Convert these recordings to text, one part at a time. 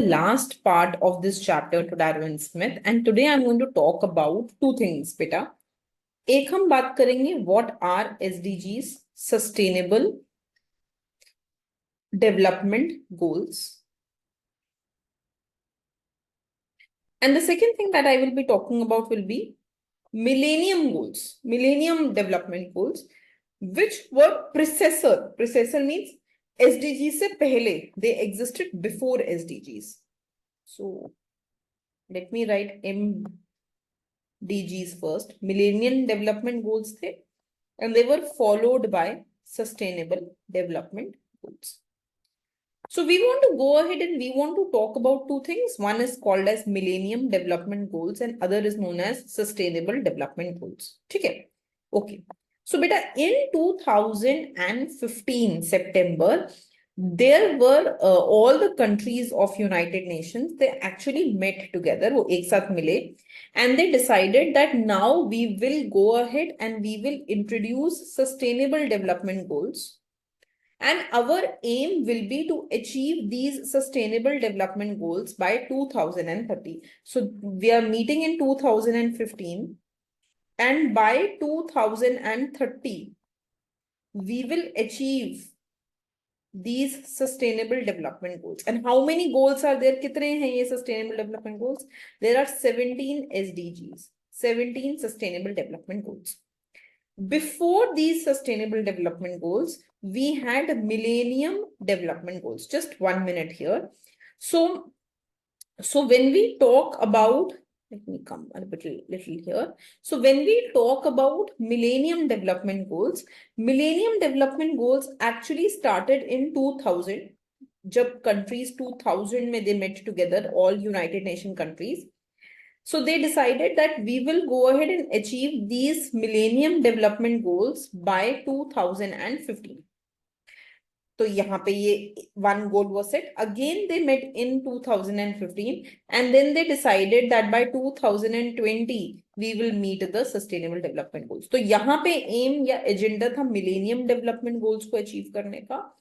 Last part of this chapter, Todaro and Smith, and today I'm going to talk about two things, beta. एक हम बात करेंगे what are SDGs, Sustainable Development Goals, and the second thing that I will be talking about will be Millennium Goals, Millennium Development Goals, which were predecessor. Predecessor means SDGs से पहले, they existed before SDGs. So let me write MDGs first. Millennium Development Goals थे, and they were followed by Sustainable Development Goals. So we want to go ahead and we want to talk about two things. One is called as Millennium Development Goals and other is known as Sustainable Development Goals. Okay. Okay. So beta, in 2015 September, there were all the countries of United Nations, they actually met together, वो एक साथ मिले, and they decided that now we will go ahead and we will introduce Sustainable Development Goals. And our aim will be to achieve these Sustainable Development Goals by 2030. So we are meeting in 2015. And by 2030, we will achieve these Sustainable Development Goals. And how many goals are there? कितने हैं ये Sustainable Development Goals? There are 17 SDGs, 17 Sustainable Development Goals. Before these Sustainable Development Goals, we had Millennium Development Goals. Just 1 minute here. So when we talk about, let me come a little here. So when we talk about Millennium Development Goals actually started in 2000. जब countries 2000 में they met together, all United Nations countries. So they decided that we will go ahead and achieve these Millennium Development Goals by 2015. So यहाँ पे ये one goal was set. Again, they met in 2015, and then they decided that by 2020 we will meet the Sustainable Development Goals. तो यहाँ पे aim या agenda था Millennium Development Goals को achieve करने का,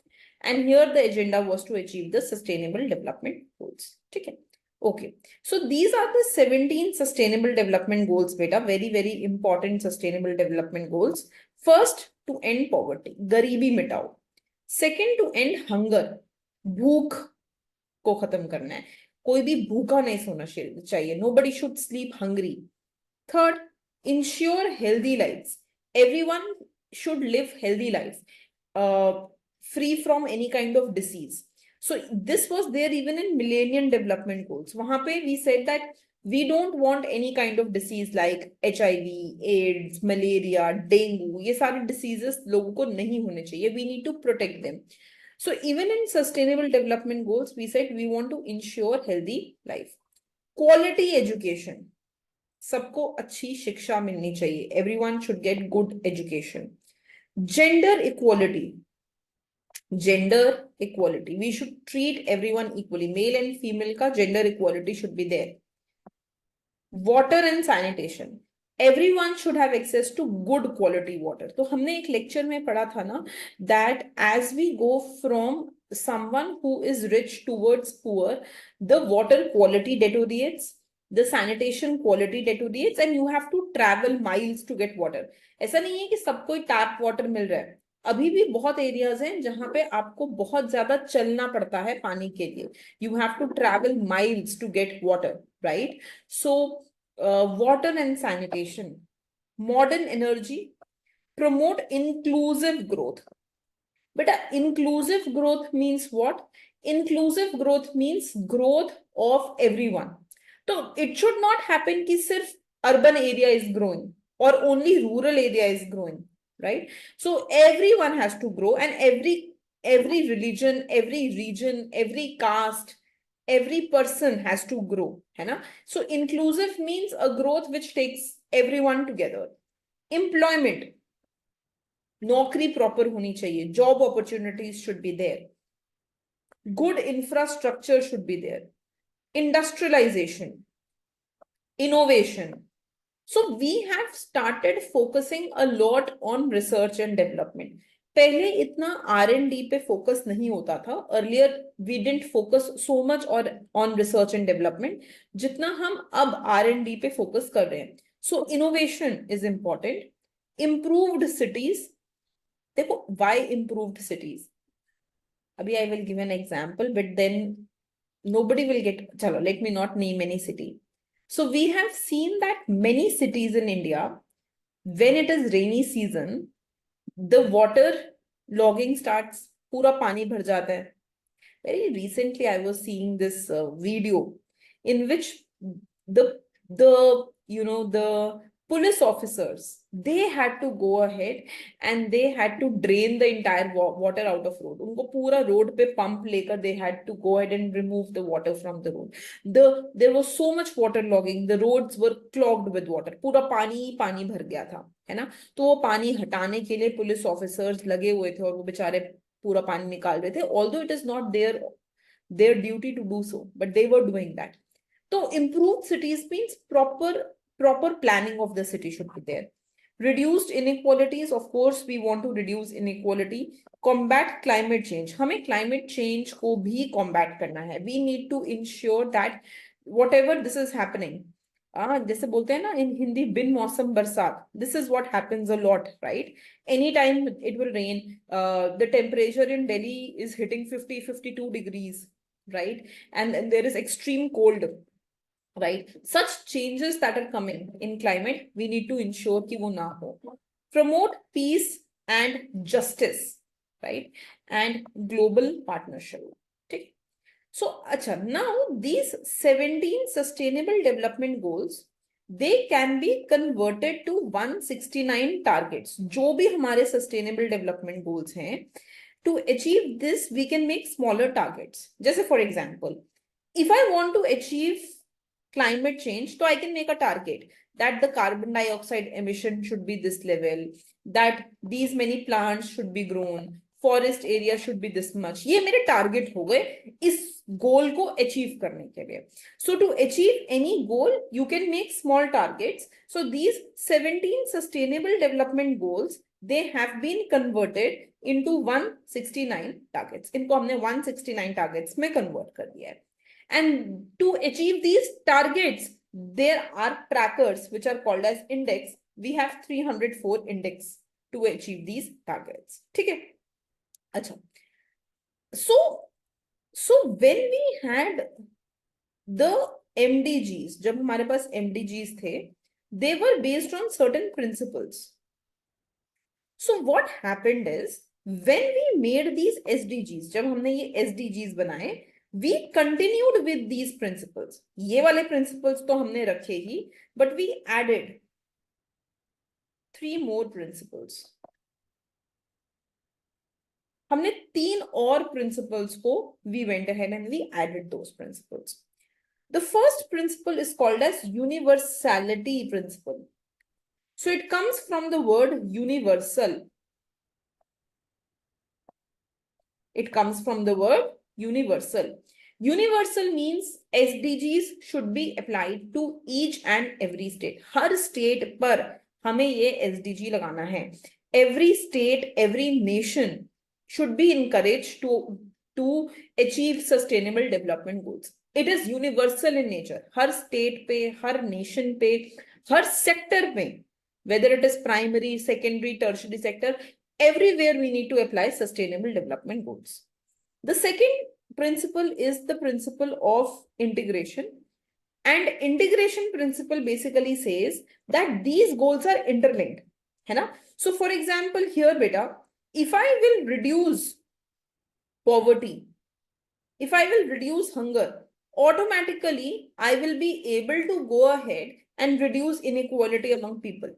and here the agenda was to achieve the Sustainable Development Goals. ठीक है? Okay, so these are the 17 Sustainable Development Goals, beta. Very, very important Sustainable Development Goals. First, to end poverty, गरीबी मिटाओ. Second, to end hunger, भूख को खत्म करना है. कोई भी भूखा नहीं सोना चाहिए. Nobody should sleep hungry. Third, ensure healthy lives. Everyone should live healthy life, free from any kind of disease. So this was there even in Millennium Development Goals. वहां पे we said that we don't want any kind of disease like HIV, AIDS, malaria, dengue. ये सारे diseases लोगों को नहीं होने चाहिए. We need to protect them. So even in Sustainable Development Goals, we said we want to ensure healthy life. Quality education. सबको अच्छी शिक्षा मिलनी चाहिए. Everyone should get good education. Gender equality. Gender equality. We should treat everyone equally. Male and female ka gender equality should be there. Water and sanitation. Everyone should have access to good quality water. तो हमने एक lecture में पढ़ा था ना that as we go from someone who is rich towards poor, the water quality deteriorates, the sanitation quality deteriorates, and you have to travel miles to get water. ऐसा नहीं है कि सबको tap water मिल रहा है. अभी भी बहुत एरियाज हैं जहां पे आपको बहुत ज्यादा चलना पड़ता है पानी के लिए. You have to travel miles to get water, right? So water and sanitation. Modern energy. Promote inclusive growth. But inclusive growth means what? Inclusive growth means growth of everyone. So it should not happen कि सिर्फ urban area is growing or only rural area is growing. Right? So everyone has to grow, and every religion, every region, every caste, every person has to grow. है ना? So inclusive means a growth which takes everyone together. Employment. नौकरी proper होनी चाहिए. Job opportunities should be there. Good infrastructure should be there. Industrialization. Innovation. So we have started focusing a lot on research and development. पहले इतना R&D पे focus नहीं होता था. Earlier we didn't focus so much और on research and development जितना हम अब R&D पे फोकस कर रहे हैं. So innovation is important. Improved cities. देखो व्हाई इम्प्रूव्ड सिटीज. अभी I will give an example but then nobody will get. Chalo, let me not name any city. So we have seen that many cities in India, when it is rainy season, the water logging starts. पूरा पानी भर जाता है. Very recently I was seeing this video in which the the police officers, they had to go ahead and they had to drain the entire water out of road. उनको पूरा road पे pump लेकर they had to go ahead and remove the water from the road. There was so much water logging. The roads were clogged with water. पूरा पानी पानी भर गया था, है ना. तो वो पानी हटाने के लिए पुलिस ऑफिसर्स लगे हुए थे और वो बेचारे पूरा पानी निकाल रहे थे. Although it is not their duty to do so, but they were doing that. So improved cities means proper planning of the city should be there. Reduced inequalities, of course we want to reduce inequality. Combat climate change. हमें climate change को भी combat करना है. We need to ensure that whatever this is happening, जैसे बोलते हैं ना in Hindi बिन मौसम बरसात, this is what happens a lot, right? Anytime it will rain, the temperature in Delhi is hitting 50-52 degrees, right? And there is extreme cold, right? Such changes that are coming in climate, we need to ensure कि वो ना हो. Promote peace and justice, right? And global partnership. ठीक. So अच्छा, now these 17 sustainable development goals, they can be converted to 169 targets. जो भी हमारे sustainable development goals हैं, to achieve this we can make smaller targets. जैसे for example, if I want to achieve climate change, so I can make a target that the carbon dioxide emission should be this level, that these many plants should be grown, forest area should be this much. ये मेरे target हो गए इस goal को achieve करने के लिए. So to achieve any goal, you can make small targets. So these 17 sustainable development goals, they have been converted into 169 targets. इनको हमने 169 targets में convert कर दिया है. And to achieve these targets, there are trackers which are called as index. We have 304 index to achieve these targets. ठीक है. अच्छा. So when we had the MDGs, जब हमारे पास MDGs थे, they were based on certain principles. So what happened is, when we made these SDGs, जब हमने ये SDGs बनाए, we continued with these principles. ये वाले principles तो हमने रखे ही, but we added 3 more principles. हमने 3 और principles को we went ahead and we added those principles. The first principle is called as universality principle. So it comes from the word universal. It comes from the word universal. Universal means SDGs should be applied to each and every state. Her state पर हमें ये SDG लगाना है. Every state, every nation should be encouraged to achieve sustainable development goals. It is universal in nature. Her state पे, हर nation पे, हर sector पे, whether it is primary, secondary, tertiary sector, everywhere we need to apply sustainable development goals. The second principle is the principle of integration. And integration principle basically says that these goals are interlinked. है ना? So for example, here beta, if I will reduce poverty, if I will reduce hunger, automatically I will be able to go ahead and reduce inequality among people.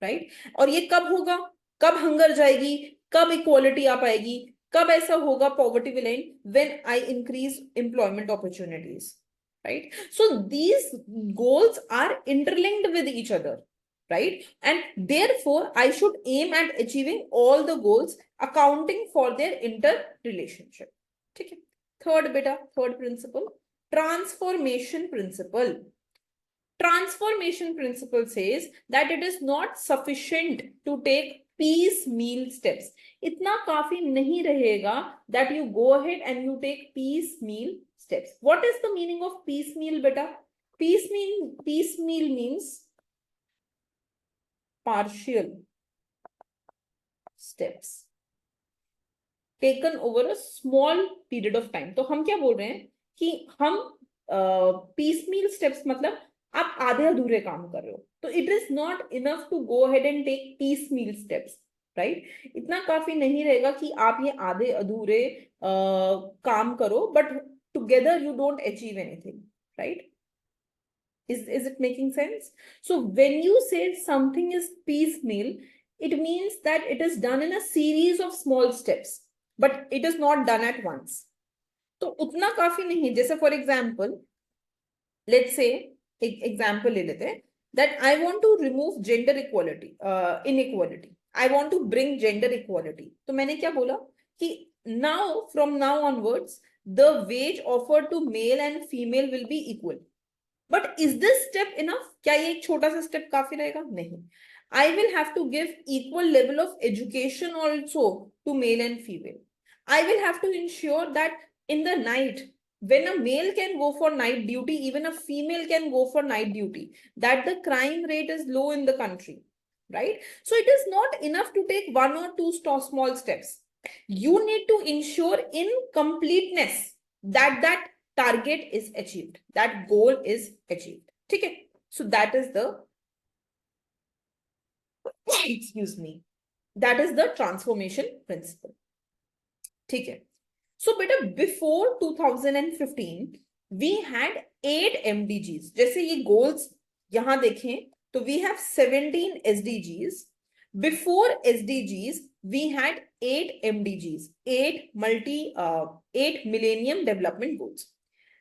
Right? और ये कब होगा? कब hunger जाएगी? कब equality आ पाएगी? कब ऐसा होगा poverty will end? When I increase employment opportunities. Right? So these goals are interlinked with each other. Right? And therefore, I should aim at achieving all the goals accounting for their interrelationship. Okay. Third principle, transformation principle. Transformation principle says that it is not sufficient to take piecemeal steps. इतना काफी नहीं रहेगा that you go ahead and you take piecemeal steps. What is the meaning of piecemeal, beta? Piecemeal means partial steps taken over a small period of time. तो हम क्या बोल रहे हैं कि हम piecemeal steps मतलब आप आधे अधूरे काम कर रहे हो, तो it is not enough to go ahead and take piecemeal steps, right? इतना काफी नहीं रहेगा कि आप ये आधे अधूरे काम करो, but together you don't achieve anything, right? Is it making sense? So when you say something is piecemeal, it means that it is done in a series of small steps, but it is not done at once. तो उतना काफी नहीं. जैसे for example, let's say एक example ले लेते हैं that I want to remove gender equality, inequality. I want to bring gender equality. तो मैंने क्या बोला कि now from now onwards the wage offered to male and female will be equal. But is this step enough? क्या ये एक छोटा सा step काफी रहेगा? नहीं. I will have to give equal level of education also to male and female. I will have to ensure that in the night, when a male can go for night duty, even a female can go for night duty, that the crime rate is low in the country, right? So it is not enough to take one or two small steps. You need to ensure in completeness that target is achieved, that goal is achieved. Okay, so that is the excuse me, that is the transformation principle. Okay, so beta before 2015 we had 8 MDGs. जैसे ये goals यहाँ देखें तो we have 17 SDGs. Before SDGs we had 8 MDGs, 8 Millennium Development Goals.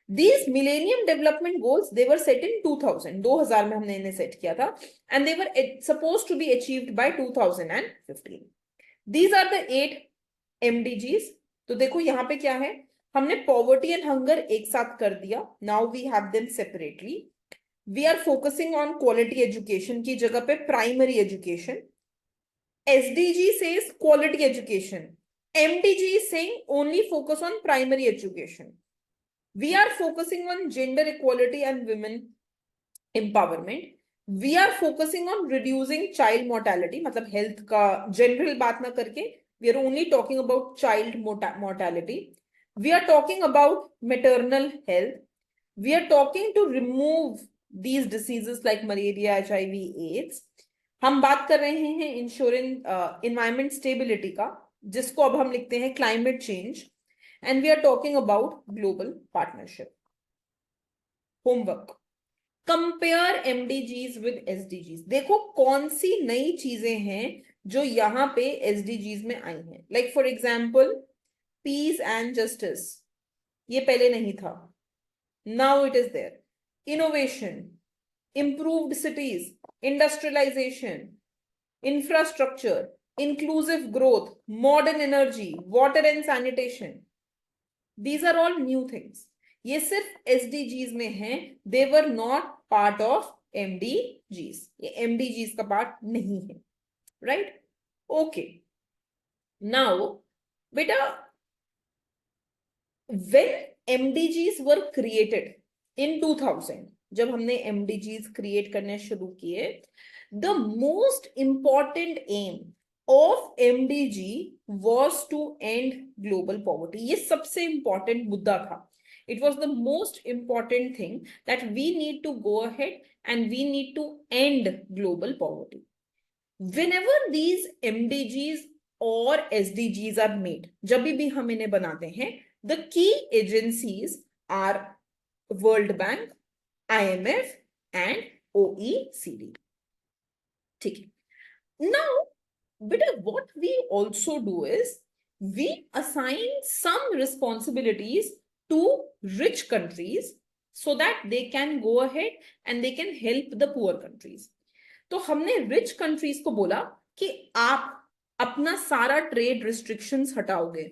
These Millennium Development Goals, they were set in 2000 में हमने इन्हें set किया था, and they were supposed to be achieved by 2015. These are the 8 MDGs. तो देखो यहाँ पे क्या है, हमने poverty and hunger एक साथ कर दिया. Now we have them separately. We are focusing on quality education की जगह पे primary education. SDG says quality education. MDG is saying only focus on primary education. We are focusing on gender equality and women empowerment. We are focusing on reducing child mortality, मतलब health का general बात ना करके, we are only talking about child mortality. We are talking about maternal health. We are talking to remove these diseases like malaria, HIV, AIDS. हम बात कर रहे हैं ensuring environment stability का, जिसको अब हम लिखते हैं climate change. And we are talking about global partnership. Homework. Compare MDGs with SDGs. देखो कौन सी नई चीजें हैं जो यहाँ पे SDGs में आई हैं. Like for example, peace and justice. ये पहले नहीं था. Now it is there. Innovation, improved cities, industrialization, infrastructure, inclusive growth, modern energy, water and sanitation. These are all new things. ये सिर्फ SDGs में हैं. They were not part of MDGs. ये MDGs का part नहीं है. Right? Okay. Now, beta, when MDGs were created in 2000, जब हमने MDGs create करने शुरू किए, the most important aim of MDG was to end global poverty. ये सबसे important मुद्दा था. It was the most important thing that we need to go ahead and we need to end global poverty. Whenever these MDGs or SDGs are made, जब भी हम इन्हें बनाते हैं, the key agencies are World Bank, IMF and OECD. ठीक है. Now, but what we also do is we assign some responsibilities to rich countries so that they can go ahead and they can help the poor countries. तो हमने rich countries को बोला कि आप अपना सारा trade restrictions हटाओगे.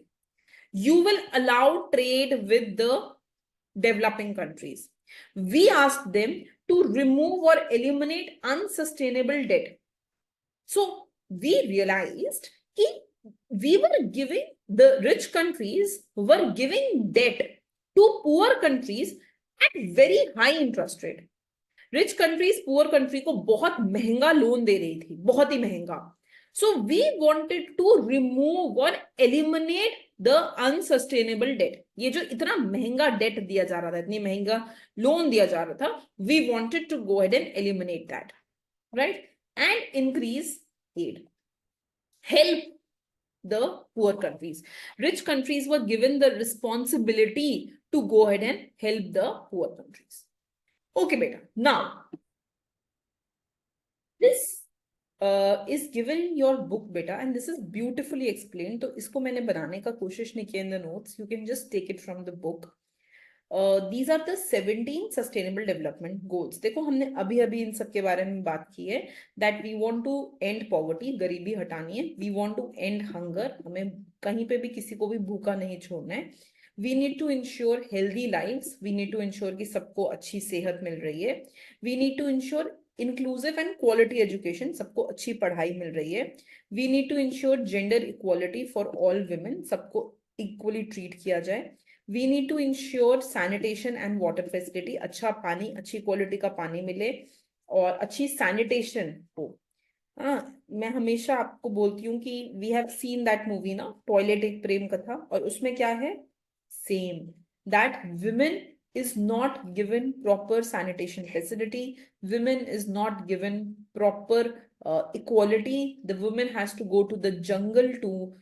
You will allow trade with the developing countries. We asked them to remove or eliminate unsustainable debt. So we realized कि we were giving, the rich countries were giving debt to poor countries at very high interest rate. Rich countries poor country को बहुत महंगा loan दे रही थी, बहुत ही महंगा. So we wanted to remove और एलिमिनेट द अनसस्टेनेबल डेट. ये जो इतना महंगा डेट दिया जा रहा था, इतनी महंगा लोन दिया जा रहा था, we wanted to go ahead and eliminate that, right, and increase aid, help the poor countries. Rich countries were given the responsibility to go ahead and help the poor countries. Okay, beta. Now, this is given in your book, beta, and this is beautifully explained. तो इसको मैंने बनाने का कोशिश नहीं किया in the notes. You can just take it from the book. These are the 17 sustainable development goals. देखो हमने अभी अभी इन सब के बारे में बात की है. That we want to end poverty, गरीबी हटानी है. We want to end hunger, हमें कहीं पे भी किसी को भी भूखा नहीं छोड़ना है. We need to ensure healthy lives. We need to ensure कि सबको अच्छी सेहत मिल रही है. We need to ensure inclusive and quality education, सबको अच्छी पढ़ाई मिल रही है. We need to ensure gender equality for all women, सबको equally treat किया जाए. We need to ensure sanitation and water facility, अच्छा पानी, अच्छी क्वालिटी का पानी मिले और अच्छी sanitation हो. मैं हमेशा आपको बोलती हूँ कि we have seen that movie ना, टॉयलेट एक प्रेम कथा, और उसमें क्या है, same, that women is not given proper sanitation facility, women is not given proper equality, the woman has to go to the jungle to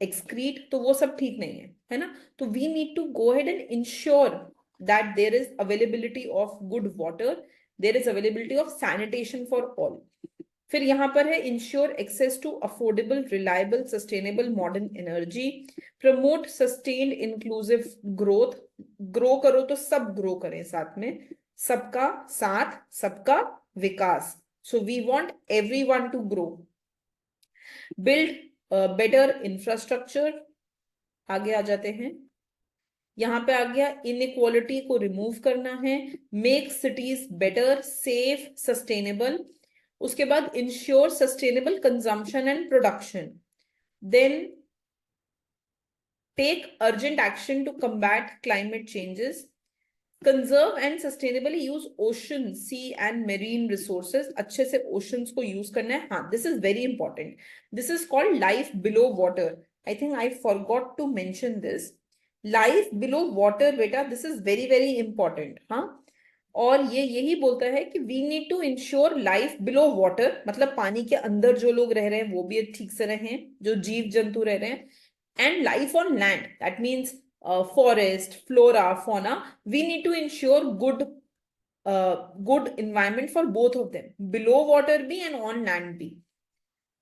excrete, तो वो सब ठीक नहीं है ना. तो we need to go ahead and ensure that there is availability of good water, there is availability of sanitation for all. फिर यहाँ पर है ensure access to affordable, reliable, sustainable, modern energy, promote sustained inclusive growth. Grow करो तो सब grow करें साथ में, सबका साथ सबका विकास. So we want everyone to grow. Build better infrastructure. आगे आ जाते हैं, यहाँ पे आ गया इनइक्वालिटी को रिमूव करना है. Make cities better, safe, sustainable. उसके बाद ensure sustainable consumption and production. Then take urgent action to combat climate changes. Conserve and sustainably use ocean, sea and marine resources. अच्छे से ओशंस को यूज करना है. हाँ, this is very important. This is called life below water. I think I forgot to mention this. Life below water बेटा, this is very very important. हाँ, और ये यही बोलता है कि we need to ensure life below water, मतलब पानी के अंदर जो लोग रह रहे हैं वो भी ठीक से रहें, जो जीव जंतु रह रहे हैं. And life on land, that means forest, flora, fauna. We need to ensure good environment for both of them, below water bhi and on land bhi.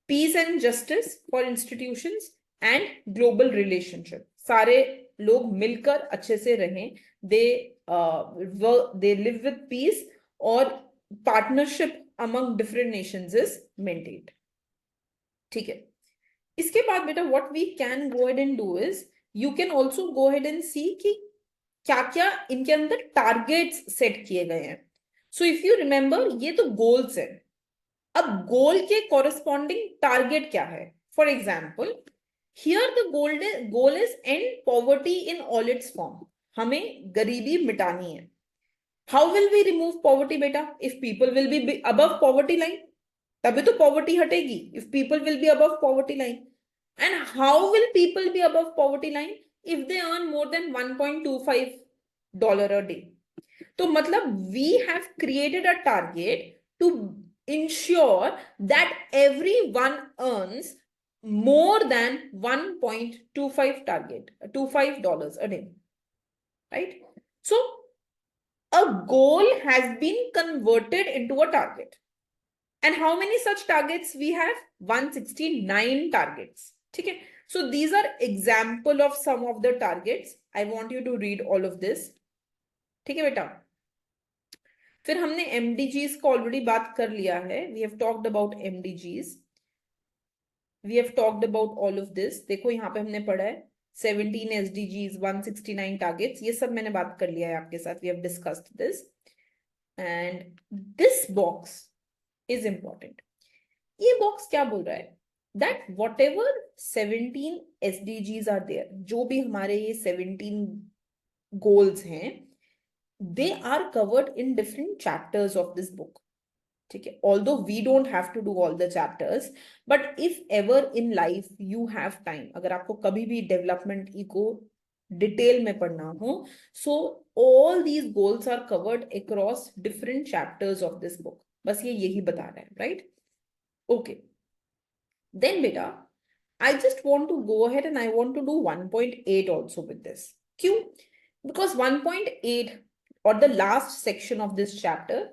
Peace and justice for institutions and global relationship. सारे लोग मिलकर अच्छे से रहें. They live with peace, और partnership among different nations is maintained. ठीक है. इसके बाद बेटा what we can go ahead and do is you can also go ahead and see कि क्या क्या इनके अंदर टारगेट्स सेट किए गए हैं. सो इफ यू रिमेंबर, ये तो गोल्स है. अब गोल के कॉरेस्पॉन्डिंग टारगेट क्या है? For example, here the goal is end poverty in all its form. हमें गरीबी मिटानी है. How will we remove poverty बेटा? If people will be above poverty line, तभी तो पॉवर्टी हटेगी. If people will be above poverty line. And how will people be above poverty line? If they earn more than $1.25 a day. तो मतलब we have created a target to ensure that everyone earns more than $1.25 a day. Right? So a goal has been converted into a target. And how many such targets we have? 169 targets. ठीक है. So these are example of some of the targets. I want you to read all of this. ठीक है बेटा. फिर हमने MDGs को already बात कर लिया है. We have talked about MDGs. We have talked about all of this. देखो यहाँ पे हमने पढ़ा है 17 SDGs, 169 targets. ये सब मैंने बात कर लिया है आपके साथ. We have discussed this. And this box is important. ये बॉक्स क्या बोल रहा है? That whatever 17 SDGs are there, जो भी हमारे ये 17 goals हैं, they are covered in different chapters of this book. ठीक है, although we don't have to do all the chapters, but if ever in life you have time, अगर आपको कभी भी डेवलपमेंट को डिटेल में पढ़ना हो, so all these goals are covered across different chapters of this book. बस ये यही बता रहा है, right? Okay. Then beta, I just want to go ahead and I want to do 1.8 also with this. क्यों? Because 1.8 or the last section of this chapter,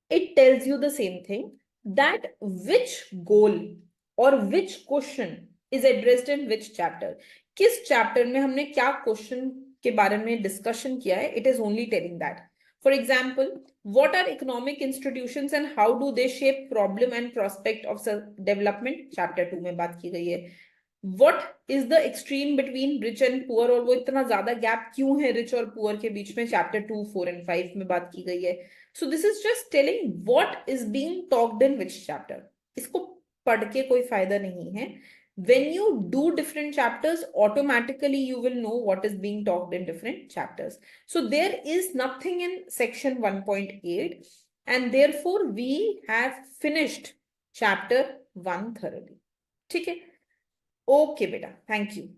it tells you the same thing, that which goal or which question is addressed in which chapter. किस chapter में हमने क्या question के बारे में discussion किया है, it is only telling that. For example, what are economic institutions and how do they shape problem and prospect of development? Chapter 2 में बात की गई है. What is the extreme between rich and poor, और वो इतना ज्यादा गैप क्यों है रिच और पुअर के बीच में, चैप्टर 2, 4 and 5 में बात की गई है. So this is just telling what is being talked in which chapter. इसको पढ़ के कोई फायदा नहीं है. When you do different chapters, automatically you will know what is being talked in different chapters. So there is nothing in section 1.8 and therefore we have finished chapter 1 thoroughly. ठीक है? Okay, beta. Thank you.